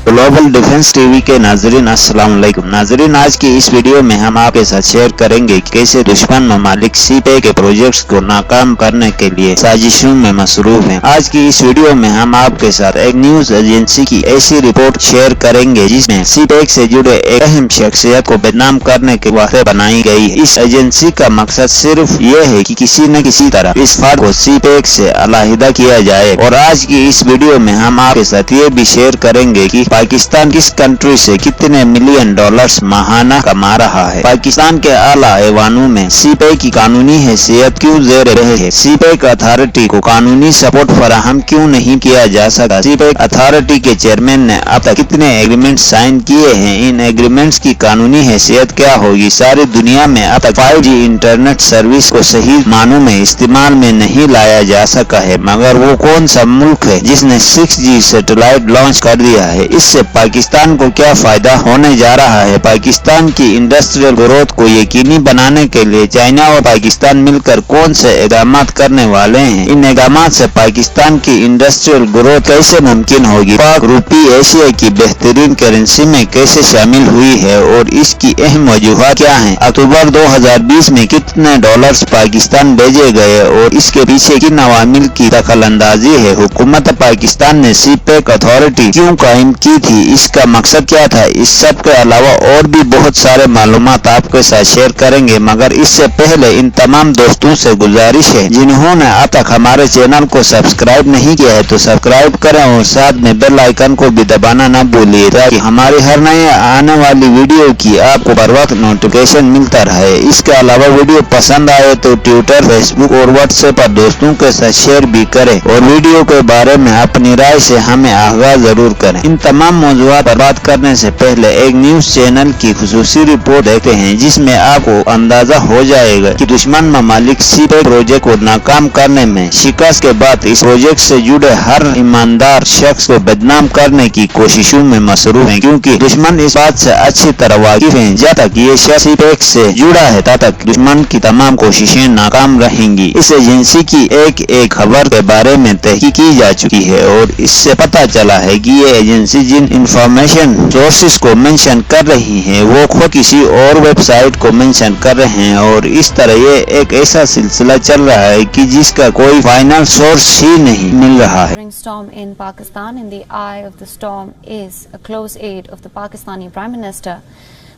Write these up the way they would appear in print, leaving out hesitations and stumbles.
Global defence TV के नाजरीन अस्सलाम वालेकुम। नाजरीन, आज की इस वीडियो में हम आपके साथ शेयर करेंगे कि कैसे दुश्मन ममालिक सीपेक के प्रोजेक्ट्स को नाकाम करने के लिए साजिशों में मसरूफ हैं। आज की इस वीडियो में हम आपके साथ एक न्यूज एजेंसी की ऐसी रिपोर्ट शेयर करेंगे जिसमें सीपेक से जुड़े एक अहम शख्सियत को बदनाम करने के वास्ते बनाई गई है। इस एजेंसी का मकसद सिर्फ ये है कि किसी न किसी तरह इस फर्द को सीपेक से अलहदा किया जाए। और आज की इस वीडियो में हम आपके साथ ये भी शेयर करेंगे कि पाकिस्तान किस कंट्री से कितने मिलियन डॉलर्स माहाना कमा रहा है। पाकिस्तान के आला ऐवानों में सीपेक की कानूनी हैसियत क्यों जेर रहे है। सीपेक अथॉरिटी को कानूनी सपोर्ट फराहम क्यों नहीं किया जा सका। सीपेक अथॉरिटी के चेयरमैन ने अब तक कितने एग्रीमेंट साइन किए हैं। इन एग्रीमेंट्स की कानूनी हैसियत क्या होगी। सारी दुनिया में अब तक 5G इंटरनेट सर्विस को सही मानों में इस्तेमाल में नहीं लाया जा सका है, मगर वो कौन सा मुल्क है जिसने 6G सैटेलाइट लॉन्च कर दिया है। इससे पाकिस्तान को क्या फायदा होने जा रहा है। पाकिस्तान की इंडस्ट्रियल ग्रोथ को यकीनी बनाने के लिए चाइना और पाकिस्तान मिलकर कौन से इक़दाम करने वाले हैं। इन इक़दाम से पाकिस्तान की इंडस्ट्रियल ग्रोथ कैसे मुमकिन होगी। पाक रूपी एशिया की बेहतरीन करेंसी में कैसे शामिल हुई है और इसकी अहम वजूहात क्या है। अक्टूबर 2020 में कितने डॉलर्स पाकिस्तान भेजे गए और इसके पीछे किन अवामिल की दखल अंदाजी है। हुकूमत पाकिस्तान ने सीपेक अथॉरिटी क्यों कायम की थी, इसका मकसद क्या था। इस सब के अलावा और भी बहुत सारे मालूमात आपके साथ शेयर करेंगे, मगर इससे पहले इन तमाम दोस्तों से गुजारिश है जिन्होंने अब तक हमारे चैनल को सब्सक्राइब नहीं किया है तो सब्सक्राइब करें और साथ में बेल आइकन को भी दबाना न भूलिए ताकि हमारी हर नए आने वाली वीडियो की आपको बर वक्त नोटिफिकेशन मिलता रहे। इसके अलावा वीडियो पसंद आए तो ट्विटर, फेसबुक और व्हाट्सएप पर दोस्तों के साथ शेयर भी करें और वीडियो के बारे में अपनी राय से हमें आगाह जरूर करें। इन तमाम मौजूदात पर बात करने से पहले एक न्यूज चैनल की खुसूसी रिपोर्ट देखते हैं जिसमें आपको अंदाजा हो जाएगा कि दुश्मन ममालिक सीपेक प्रोजेक्ट को नाकाम करने में शिकस्त के बाद इस प्रोजेक्ट से जुड़े हर ईमानदार शख्स को बदनाम करने की कोशिशों में मसरूफ है, क्योंकि दुश्मन इस बात से अच्छी तरह वाकिफ है जब तक ये शख्स सीपेक से जुड़ा है तब तक दुश्मन की तमाम कोशिशें नाकाम रहेंगी। इस एजेंसी की एक एक खबर के बारे में तहकीक की जा चुकी है और इससे पता चला है कि ये एजेंसी जिन इंफॉर्मेशन सोर्सेस को मेंशन कर रही है वो खुद किसी और वेबसाइट को मेंशन कर रहे हैं और इस तरह ये एक ऐसा सिलसिला चल रहा है कि जिसका कोई फाइनल सोर्स ही नहीं मिल रहा है। Storm in Pakistan. In the eye of the storm is a close aide of the Pakistani Prime Minister,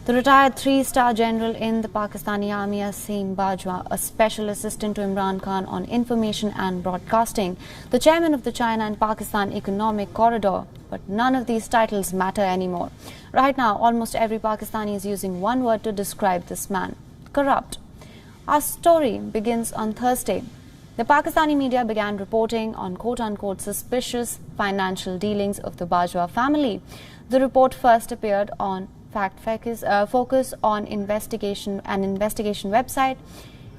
the retired 3-star general in the Pakistani Army Asim Bajwa, a special assistant to Imran Khan on information and broadcasting, the chairman of the China and Pakistan Economic Corridor. But none of these titles matter anymore. Right now, almost every Pakistani is using one word to describe this man: corrupt. Our story begins on Thursday. The Pakistani media began reporting on quote-unquote suspicious financial dealings of the Bajwa family. The report first appeared on Focus on investigation website.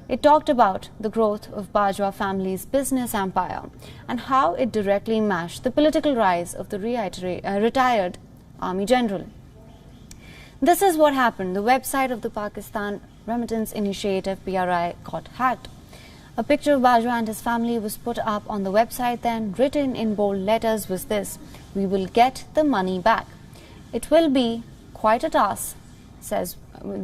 It talked about the growth of Bajwa family's business empire and how it directly matched the political rise of the retired army general. This is what happened. The website of the Pakistan Remittance Initiative (PRI) got hacked. A picture of Bajwa and his family was put up on the website. Then written in bold letters was this: "We will get the money back." It will be quite a task, says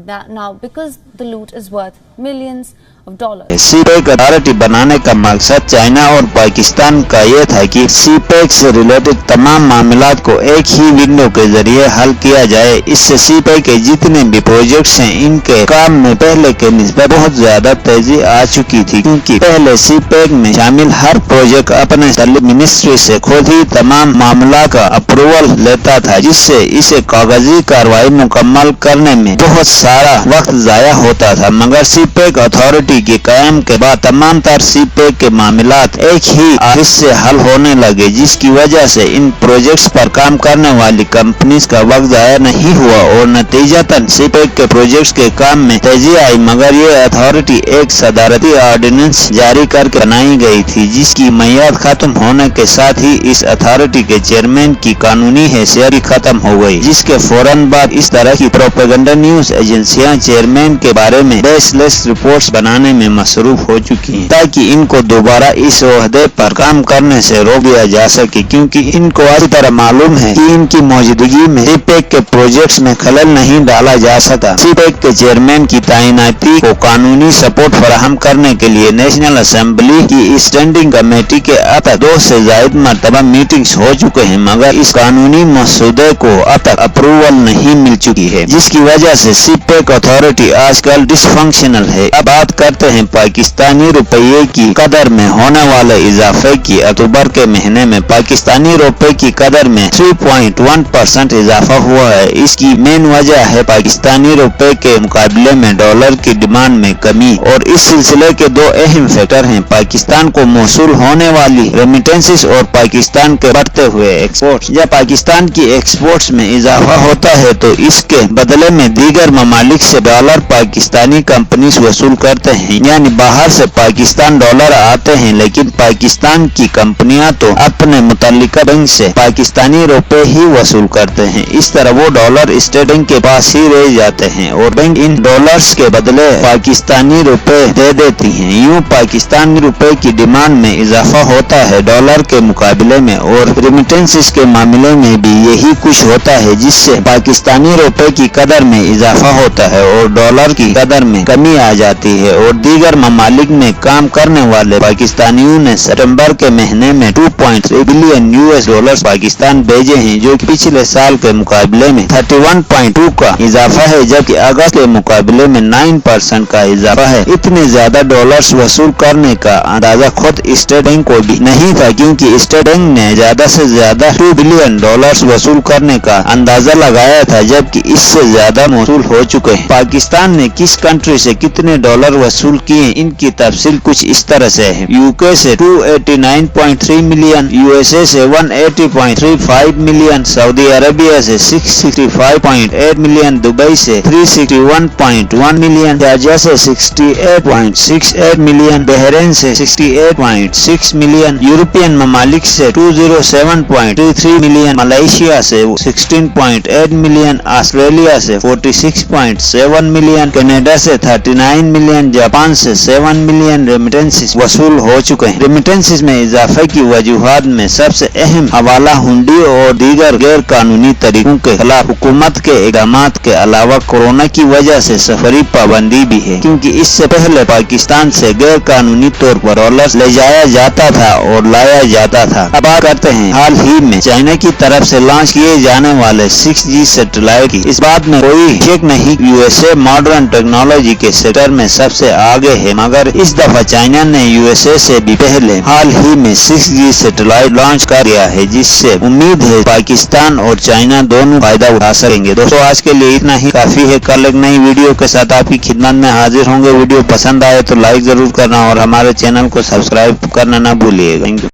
that now, because the loot is worth millions of dollars. CPEC authority बनाने का मकसद China और पाकिस्तान का ये था कि CPEC से related तमाम मामलात को एक ही विंडो के जरिए हल किया जाए। इससे सीपेक के जितने भी प्रोजेक्ट्स हैं इनके काम में पहले के निस्बत बहुत ज्यादा तेजी आ चुकी थी, क्योंकि पहले सीपेक में शामिल हर प्रोजेक्ट अपने मिनिस्ट्री से खुद ही तमाम मामला का अप्रूवल लेता था, जिससे इसे कागजी कार्रवाई मुकम्मल करने में बहुत सारा वक्त जाया होता था। मगर सीपेक अथॉरिटी के कायम के बाद तमाम तर सीपेक के मामलात एक ही ऑफिस से हल होने लगे, जिसकी वजह से इन प्रोजेक्ट्स पर काम करने वाली कंपनीज का वक्त जाया नहीं हुआ और नतीजतन सीपेक के प्रोजेक्ट्स के काम में तेजी आई। मगर ये अथॉरिटी एक सदारती ऑर्डिनेंस जारी करके बनाई गई थी, जिसकी मियाद खत्म होने के साथ ही इस अथॉरिटी के चेयरमैन की कानूनी हैसियत खत्म हो गई, जिसके फौरन बाद इस तरह की प्रोपेगेंडा न्यूज न्यूज एजेंसियां चेयरमैन के बारे में बेसलेस रिपोर्ट्स बनाने में मसरूफ हो चुकी हैं ताकि इनको दोबारा इस ओहदे पर काम करने से रोक दिया जा सके, क्योंकि इनको अच्छी तरह मालूम है कि इनकी मौजूदगी में सीपेक के प्रोजेक्ट्स में खलल नहीं डाला जा सका। सीपेक के चेयरमैन की तैनाती को कानूनी सपोर्ट फराहम करने के लिए नेशनल असेंबली की स्टैंडिंग कमेटी के अब तक 2 से ज्यादा मरतबा मीटिंग्स हो चुके हैं, मगर इस कानूनी मसूदे को अब तक अप्रूवल नहीं मिल चुकी है, जिसकी वजह से सीपेक अथॉरिटी आजकल डिसफंक्शनल है। अब बात करते हैं पाकिस्तानी रुपये की कदर में होने वाले इजाफे की। अक्टूबर के महीने में पाकिस्तानी रुपये की कदर में 3.1% इजाफा हुआ है। इसकी मेन वजह है पाकिस्तानी रुपये के मुकाबले में डॉलर की डिमांड में कमी, और इस सिलसिले के 2 अहम फैक्टर हैं, पाकिस्तान को मौसूल होने वाली रेमिटेंसेस और पाकिस्तान के बढ़ते हुए एक्सपोर्ट्स। जब पाकिस्तान की एक्सपोर्ट्स में इजाफा होता है तो इसके बदले में दीगर ममालिक से डॉलर पाकिस्तानी कंपनीज वसूल करते हैं, यानी बाहर से पाकिस्तान डॉलर आते हैं, लेकिन पाकिस्तान की कंपनियां तो अपने मुतल्लिका बैंक से पाकिस्तानी रुपए ही वसूल करते हैं। इस तरह वो डॉलर स्टेट बैंक के पास ही रह जाते हैं और बैंक इन डॉलर्स के बदले पाकिस्तानी रुपए दे देती हैं। यूं पाकिस्तानी रुपए की डिमांड में इजाफा होता है डॉलर के मुकाबले में, और रेमिटेंसेस के मामले में भी यही कुछ होता है, जिससे पाकिस्तानी रुपए की कदर में इजाफा होता है और डॉलर की कदर में कमी आ जाती है। और दीगर ममालिक में काम करने वाले पाकिस्तानियों ने सितंबर के महीने में 2.3 बिलियन यूएस डॉलर पाकिस्तान भेजे हैं, जो कि पिछले साल के मुकाबले में 31.2 का इजाफा है, जबकि अगस्त के मुकाबले में 9% का इजाफा है। इतने ज्यादा डॉलर्स वसूल करने का अंदाजा खुद स्टेट बैंक को भी नहीं था, क्योंकि स्टेट बैंक ने ज्यादा से ज्यादा 2 बिलियन डॉलर्स वसूल करने का अंदाजा लगाया था, जबकि इससे ज्यादा वसूल हो चुके हैं। पाकिस्तान ने किस कंट्री से कितने डॉलर वसूल किए, इनकी तफसील कुछ इस तरह से है। यूके से 289.3 मिलियन, यूएसए से 180.35 मिलियन, सऊदी अरबिया से 665.8 मिलियन, दुबई से 361.1 मिलियन, शारजा से 68.68 मिलियन, बहरीन से 68.6 मिलियन, यूरोपियन ममालिक से 207.33 मिलियन, मलेशिया से 16.8 मिलियन, ऑस्ट्रेलिया से 46.7 मिलियन, कनाडा से 39 मिलियन, जापान से 7 मिलियन रेमिटेंसेस वसूल हो चुके हैं। रेमिटेंसेस में इजाफे की वजूहात में सबसे अहम हवाला हुंडी और दीगर गैर कानूनी तरीकों के खिलाफ हुकूमत के इक़दामात के अलावा कोरोना की वजह से सफरी पाबंदी भी है, क्योंकि इससे पहले पाकिस्तान से गैर कानूनी तौर पर डॉलर ले जाया जाता था और लाया जाता था। अब बात करते हैं हाल ही में चाइना की तरफ से लॉन्च किए जाने वाले 6G सैटेलाइट की। इस बात में कोई शक नहीं, यूएसए मॉडर्न टेक्नोलॉजी के सेक्टर में सबसे आगे है, मगर इस दफा चाइना ने यूएसए से भी पहले हाल ही में 6G सैटेलाइट लॉन्च कर दिया है, जिससे उम्मीद है पाकिस्तान और चाइना दोनों फायदा उठा सकेंगे। दोस्तों आज के लिए इतना ही काफी है। कल एक नई वीडियो के साथ आपकी खिदमत में हाजिर होंगे। वीडियो पसंद आए तो लाइक जरूर करना और हमारे चैनल को सब्सक्राइब करना ना भूलिएगा। Thank you.